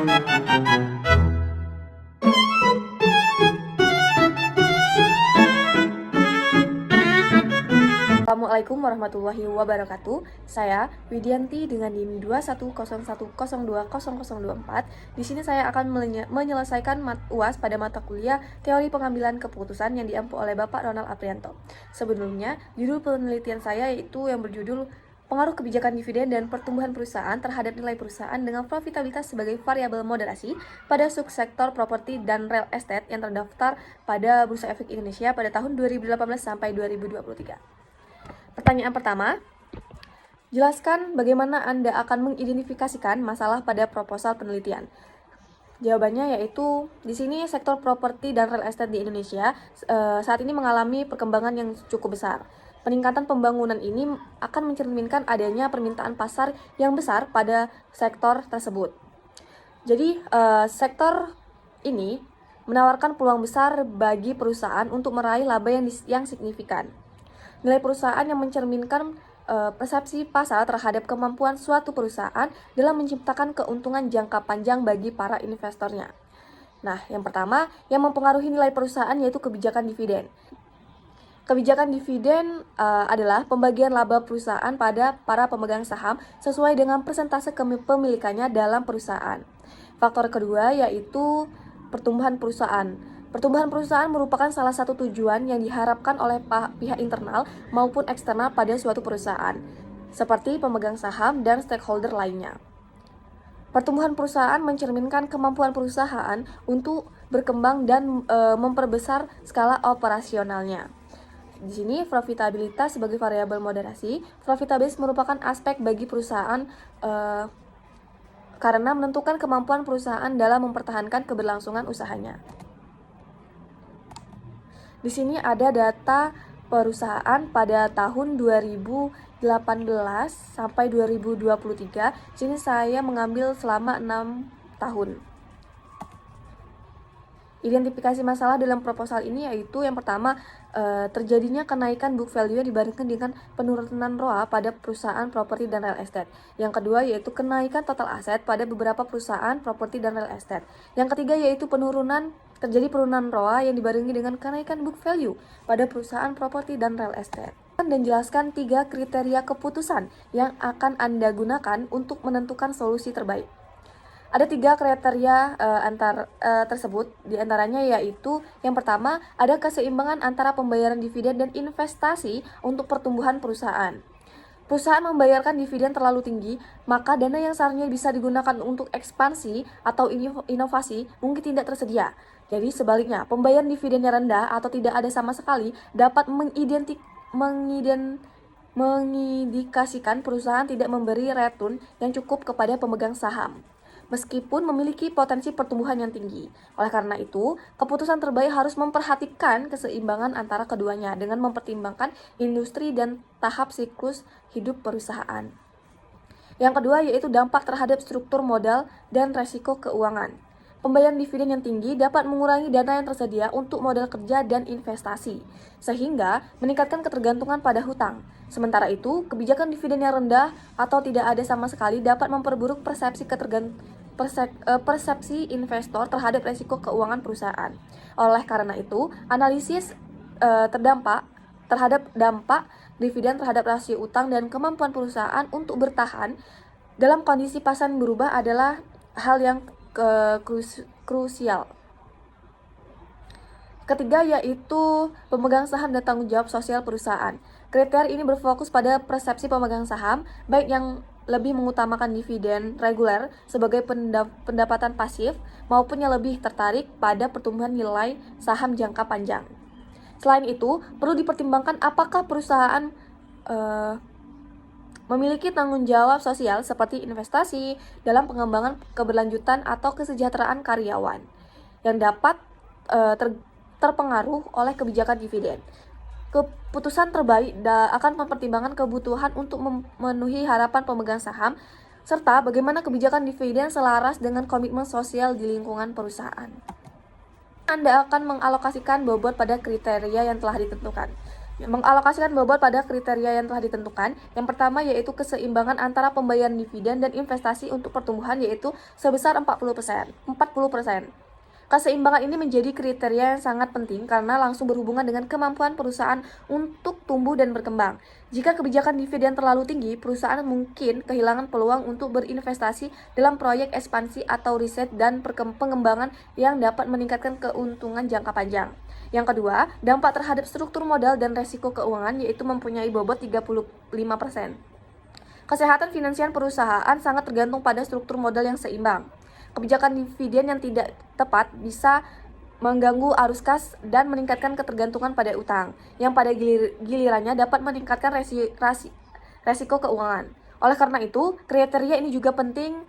Assalamualaikum warahmatullahi wabarakatuh. Saya Widianti dengan NIM 21010200024. Di sini saya akan menyelesaikan UAS pada mata kuliah Teori Pengambilan Keputusan yang diampu oleh Bapak Ronald Aprianto. Sebelumnya, judul penelitian saya yaitu yang berjudul Pengaruh kebijakan dividen dan pertumbuhan perusahaan terhadap nilai perusahaan dengan profitabilitas sebagai variabel moderasi pada subsektor properti dan real estate yang terdaftar pada Bursa Efek Indonesia pada tahun 2018 sampai 2023. Pertanyaan pertama, jelaskan bagaimana Anda akan mengidentifikasikan masalah pada proposal penelitian. Jawabannya yaitu, di sini sektor properti dan real estate di Indonesia saat ini mengalami perkembangan yang cukup besar. Peningkatan pembangunan ini akan mencerminkan adanya permintaan pasar yang besar pada sektor tersebut. Jadi, sektor ini menawarkan peluang besar bagi perusahaan untuk meraih laba yang signifikan. Nilai perusahaan yang mencerminkan persepsi pasar terhadap kemampuan suatu perusahaan dalam menciptakan keuntungan jangka panjang bagi para investornya. Nah, yang pertama, yang mempengaruhi nilai perusahaan yaitu kebijakan dividen. Kebijakan dividen adalah pembagian laba perusahaan pada para pemegang saham sesuai dengan persentase kepemilikannya dalam perusahaan. Faktor kedua yaitu pertumbuhan perusahaan. Pertumbuhan perusahaan merupakan salah satu tujuan yang diharapkan oleh pihak internal maupun eksternal pada suatu perusahaan, seperti pemegang saham dan stakeholder lainnya. Pertumbuhan perusahaan mencerminkan kemampuan perusahaan untuk berkembang dan memperbesar skala operasionalnya. Di sini profitabilitas sebagai variabel moderasi. Profitabilitas merupakan aspek bagi perusahaan karena menentukan kemampuan perusahaan dalam mempertahankan keberlangsungan usahanya. Di sini ada data perusahaan pada tahun 2018 sampai 2023. Di sini saya mengambil selama 6 tahun. Identifikasi masalah dalam proposal ini yaitu yang pertama, terjadinya kenaikan book value dibandingkan dengan penurunan ROA pada perusahaan properti dan real estate. Yang kedua yaitu kenaikan total aset pada beberapa perusahaan properti dan real estate. Yang ketiga yaitu terjadi penurunan ROA yang dibarengi dengan kenaikan book value pada perusahaan properti dan real estate. Dan jelaskan 3 kriteria keputusan yang akan Anda gunakan untuk menentukan solusi terbaik. Ada 3 kriteria tersebut, diantaranya yaitu yang pertama, ada keseimbangan antara pembayaran dividen dan investasi untuk pertumbuhan perusahaan. Perusahaan membayarkan dividen terlalu tinggi, maka dana yang seharusnya bisa digunakan untuk ekspansi atau inovasi mungkin tidak tersedia. Jadi sebaliknya, pembayaran dividennya rendah atau tidak ada sama sekali dapat mengindikasikan perusahaan tidak memberi return yang cukup kepada pemegang saham, meskipun memiliki potensi pertumbuhan yang tinggi. Oleh karena itu, keputusan terbaik harus memperhatikan keseimbangan antara keduanya dengan mempertimbangkan industri dan tahap siklus hidup perusahaan. Yang kedua yaitu dampak terhadap struktur modal dan resiko keuangan. Pembayaran dividen yang tinggi dapat mengurangi dana yang tersedia untuk modal kerja dan investasi, sehingga meningkatkan ketergantungan pada hutang. Sementara itu, kebijakan dividen yang rendah atau tidak ada sama sekali dapat memperburuk persepsi investor terhadap resiko keuangan perusahaan. Oleh karena itu, analisis terhadap dampak dividen terhadap rasio utang dan kemampuan perusahaan untuk bertahan dalam kondisi pasar yang berubah adalah hal yang krusial. Ketiga yaitu pemegang saham dan tanggung jawab sosial perusahaan. Kriteria ini berfokus pada persepsi pemegang saham, baik yang lebih mengutamakan dividen reguler sebagai pendapatan pasif maupun yang lebih tertarik pada pertumbuhan nilai saham jangka panjang. Selain itu, perlu dipertimbangkan apakah perusahaan memiliki tanggung jawab sosial seperti investasi dalam pengembangan keberlanjutan atau kesejahteraan karyawan yang dapat terpengaruh oleh kebijakan dividen. Keputusan terbaik akan mempertimbangkan kebutuhan untuk memenuhi harapan pemegang saham serta bagaimana kebijakan dividen selaras dengan komitmen sosial di lingkungan perusahaan. Anda akan mengalokasikan bobot pada kriteria yang telah ditentukan. mengalokasikan bobot pada kriteria yang telah ditentukan. Yang pertama yaitu keseimbangan antara pembayaran dividen dan investasi untuk pertumbuhan, yaitu sebesar 40%. Keseimbangan ini menjadi kriteria yang sangat penting karena langsung berhubungan dengan kemampuan perusahaan untuk tumbuh dan berkembang. Jika kebijakan dividen terlalu tinggi, perusahaan mungkin kehilangan peluang untuk berinvestasi dalam proyek ekspansi atau riset dan pengembangan yang dapat meningkatkan keuntungan jangka panjang. Yang kedua, dampak terhadap struktur modal dan resiko keuangan, yaitu mempunyai bobot 35%. Kesehatan finansial perusahaan sangat tergantung pada struktur modal yang seimbang. Kebijakan dividen yang tidak tepat bisa mengganggu arus kas dan meningkatkan ketergantungan pada utang, yang pada gilirannya dapat meningkatkan resiko keuangan. Oleh karena itu, kriteria ini juga penting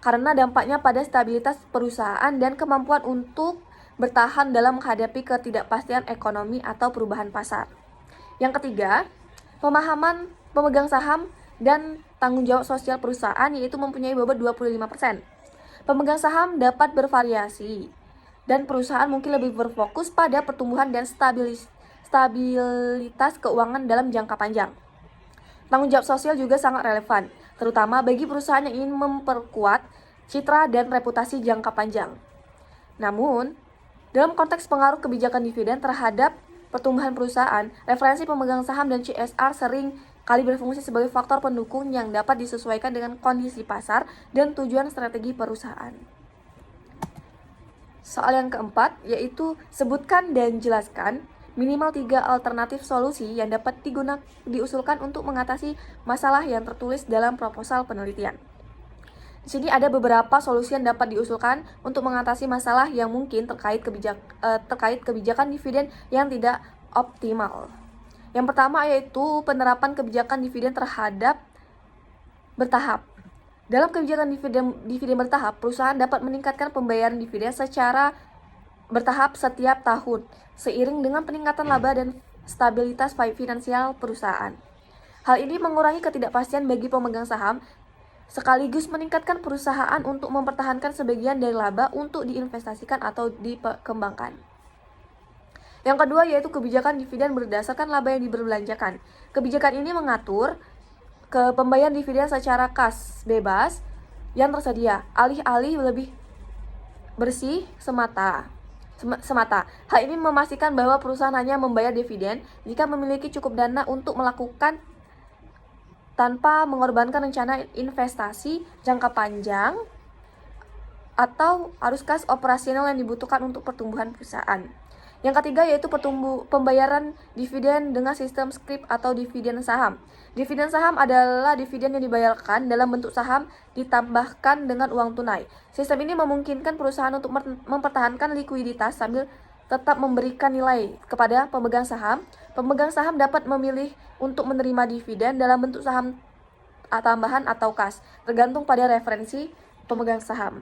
karena dampaknya pada stabilitas perusahaan dan kemampuan untuk bertahan dalam menghadapi ketidakpastian ekonomi atau perubahan pasar. Yang ketiga, pemahaman pemegang saham dan tanggung jawab sosial perusahaan, yaitu mempunyai bobot 25%. Pemegang saham dapat bervariasi dan perusahaan mungkin lebih berfokus pada pertumbuhan dan stabilitas keuangan dalam jangka panjang. Tanggung jawab sosial juga sangat relevan, terutama bagi perusahaan yang ingin memperkuat citra dan reputasi jangka panjang. Namun, dalam konteks pengaruh kebijakan dividen terhadap pertumbuhan perusahaan, referensi pemegang saham dan CSR sering kali berfungsi sebagai faktor pendukung yang dapat disesuaikan dengan kondisi pasar dan tujuan strategi perusahaan. Soal yang keempat, yaitu sebutkan dan jelaskan minimal 3 alternatif solusi yang dapat diusulkan untuk mengatasi masalah yang tertulis dalam proposal penelitian. Di sini ada beberapa solusi yang dapat diusulkan untuk mengatasi masalah yang mungkin terkait kebijakan dividen yang tidak optimal. Yang pertama yaitu penerapan kebijakan dividen bertahap. Dalam kebijakan dividen bertahap, perusahaan dapat meningkatkan pembayaran dividen secara bertahap setiap tahun, seiring dengan peningkatan laba dan stabilitas finansial perusahaan. Hal ini mengurangi ketidakpastian bagi pemegang saham, sekaligus meningkatkan perusahaan untuk mempertahankan sebagian dari laba untuk diinvestasikan atau dikembangkan. Yang kedua yaitu kebijakan dividen berdasarkan laba yang diberbelanjakan. Kebijakan ini mengatur ke pembayaran dividen secara kas bebas yang tersedia, alih-alih lebih bersih semata. Hal ini memastikan bahwa perusahaan hanya membayar dividen jika memiliki cukup dana untuk melakukan tanpa mengorbankan rencana investasi jangka panjang atau arus kas operasional yang dibutuhkan untuk pertumbuhan perusahaan. Yang ketiga yaitu pembayaran dividen dengan sistem scrip atau dividen saham. Dividen saham adalah dividen yang dibayarkan dalam bentuk saham ditambahkan dengan uang tunai. Sistem ini memungkinkan perusahaan untuk mempertahankan likuiditas sambil tetap memberikan nilai kepada pemegang saham. Pemegang saham dapat memilih untuk menerima dividen dalam bentuk saham tambahan atau kas, tergantung pada referensi pemegang saham.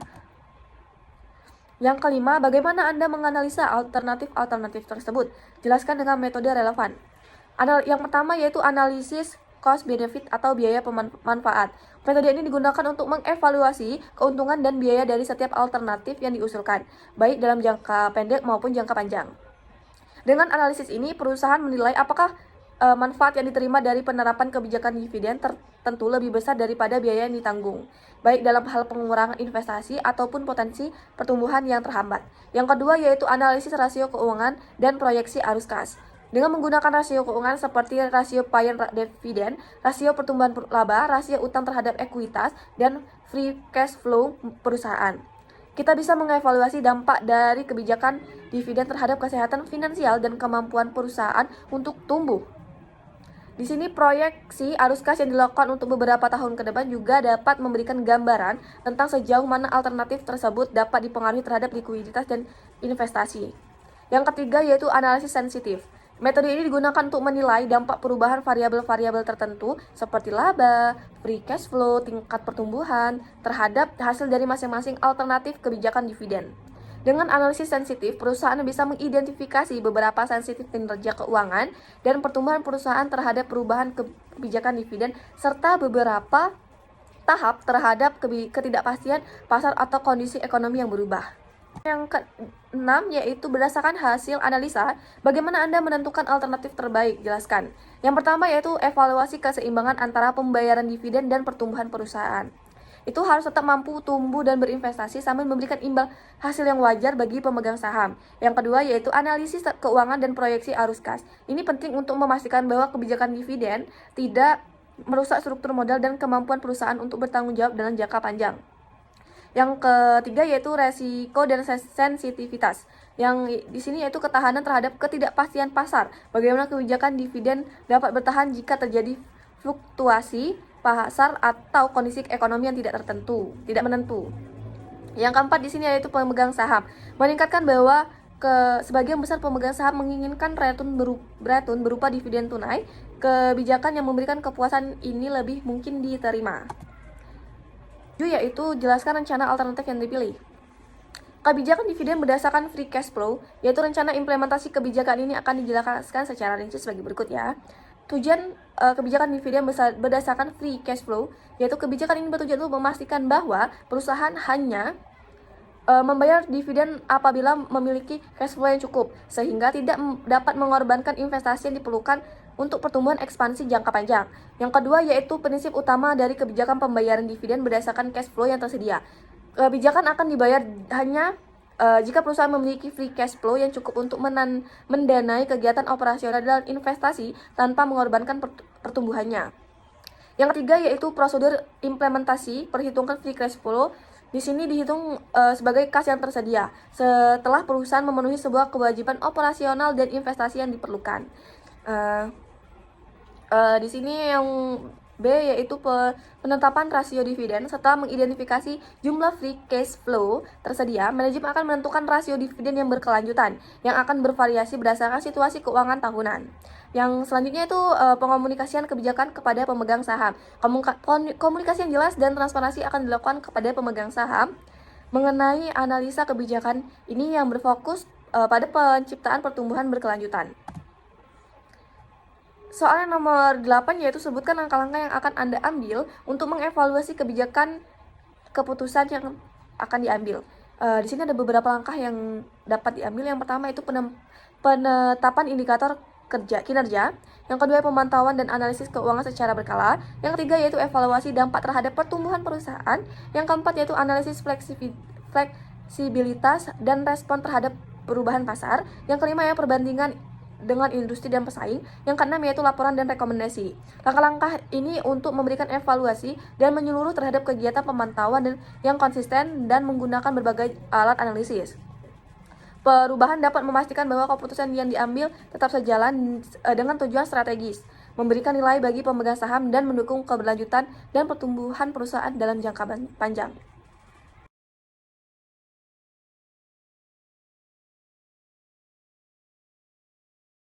Yang kelima, bagaimana Anda menganalisa alternatif tersebut? Jelaskan dengan metode relevan. Yang pertama yaitu analisis cost benefit atau biaya manfaat. Metode ini digunakan untuk mengevaluasi keuntungan dan biaya dari setiap alternatif yang diusulkan, baik dalam jangka pendek maupun jangka panjang. Dengan analisis ini, perusahaan menilai apakah manfaat yang diterima dari penerapan kebijakan dividen tentu lebih besar daripada biaya yang ditanggung, baik dalam hal pengurangan investasi ataupun potensi pertumbuhan yang terhambat. Yang kedua yaitu analisis rasio keuangan dan proyeksi arus kas. Dengan menggunakan rasio keuangan seperti rasio payan dividen, rasio pertumbuhan laba, rasio utang terhadap ekuitas, dan free cash flow perusahaan, kita bisa mengevaluasi dampak dari kebijakan dividen terhadap kesehatan finansial dan kemampuan perusahaan untuk tumbuh. Di sini proyeksi arus kas yang dilakukan untuk beberapa tahun ke depan juga dapat memberikan gambaran tentang sejauh mana alternatif tersebut dapat dipengaruhi terhadap likuiditas dan investasi. Yang ketiga yaitu analisis sensitif. Metode ini digunakan untuk menilai dampak perubahan variabel-variabel tertentu seperti laba, free cash flow, tingkat pertumbuhan terhadap hasil dari masing-masing alternatif kebijakan dividen. Dengan analisis sensitif, perusahaan bisa mengidentifikasi beberapa sensitif kinerja keuangan dan pertumbuhan perusahaan terhadap perubahan kebijakan dividen serta beberapa tahap terhadap ketidakpastian pasar atau kondisi ekonomi yang berubah. Yang keenam yaitu berdasarkan hasil analisa, bagaimana Anda menentukan alternatif terbaik? Jelaskan. Yang pertama yaitu evaluasi keseimbangan antara pembayaran dividen dan pertumbuhan perusahaan. Itu harus tetap mampu tumbuh dan berinvestasi sambil memberikan imbal hasil yang wajar bagi pemegang saham. Yang kedua yaitu analisis keuangan dan proyeksi arus kas. Ini penting untuk memastikan bahwa kebijakan dividen tidak merusak struktur modal dan kemampuan perusahaan untuk bertanggung jawab dalam jangka panjang. Yang ketiga yaitu resiko dan sensitivitas. Yang di sini yaitu ketahanan terhadap ketidakpastian pasar. Bagaimana kebijakan dividen dapat bertahan jika terjadi fluktuasi pasar atau kondisi ekonomi yang tidak menentu. Yang keempat di sini yaitu pemegang saham. Meningkatkan bahwa sebagian besar pemegang saham menginginkan return berupa dividen tunai. Kebijakan yang memberikan kepuasan ini lebih mungkin diterima. Yaitu jelaskan rencana alternatif yang dipilih. Kebijakan dividen berdasarkan free cash flow, yaitu rencana implementasi kebijakan ini akan dijelaskan secara rinci sebagai berikut ya. Tujuan kebijakan dividen berdasarkan free cash flow, yaitu kebijakan ini bertujuan untuk memastikan bahwa perusahaan hanya membayar dividen apabila memiliki cash flow yang cukup, sehingga tidak dapat mengorbankan investasi yang diperlukan untuk pertumbuhan ekspansi jangka panjang. Yang kedua yaitu prinsip utama dari kebijakan pembayaran dividen berdasarkan cash flow yang tersedia. Kebijakan akan dibayar hanya jika perusahaan memiliki free cash flow yang cukup untuk mendanai kegiatan operasional dan investasi tanpa mengorbankan pertumbuhannya. Yang ketiga yaitu prosedur implementasi perhitungan free cash flow. Di sini dihitung sebagai kas yang tersedia setelah perusahaan memenuhi sebuah kewajiban operasional dan investasi yang diperlukan. Di sini yang B yaitu penetapan rasio dividen. Setelah mengidentifikasi jumlah free cash flow tersedia, manajemen akan menentukan rasio dividen yang berkelanjutan yang akan bervariasi berdasarkan situasi keuangan tahunan. Yang selanjutnya itu pengomunikasian kebijakan kepada pemegang saham. Komunikasi yang jelas dan transparansi akan dilakukan kepada pemegang saham mengenai analisa kebijakan ini yang berfokus pada penciptaan pertumbuhan berkelanjutan. Soal yang nomor 8 yaitu sebutkan langkah-langkah yang akan Anda ambil untuk mengevaluasi kebijakan keputusan yang akan diambil. Di sini ada beberapa langkah yang dapat diambil. Yang pertama itu penetapan indikator kinerja. Yang kedua pemantauan dan analisis keuangan secara berkala. Yang ketiga yaitu evaluasi dampak terhadap pertumbuhan perusahaan. Yang keempat yaitu analisis fleksibilitas dan respon terhadap perubahan pasar. Yang kelima ya perbandingan dengan industri dan pesaing. Yang keenam yaitu laporan dan rekomendasi. Langkah-langkah ini untuk memberikan evaluasi dan menyeluruh terhadap kegiatan pemantauan dan yang konsisten dan menggunakan berbagai alat analisis. Perubahan dapat memastikan bahwa keputusan yang diambil tetap sejalan dengan tujuan strategis, memberikan nilai bagi pemegang saham dan mendukung keberlanjutan dan pertumbuhan perusahaan dalam jangka panjang.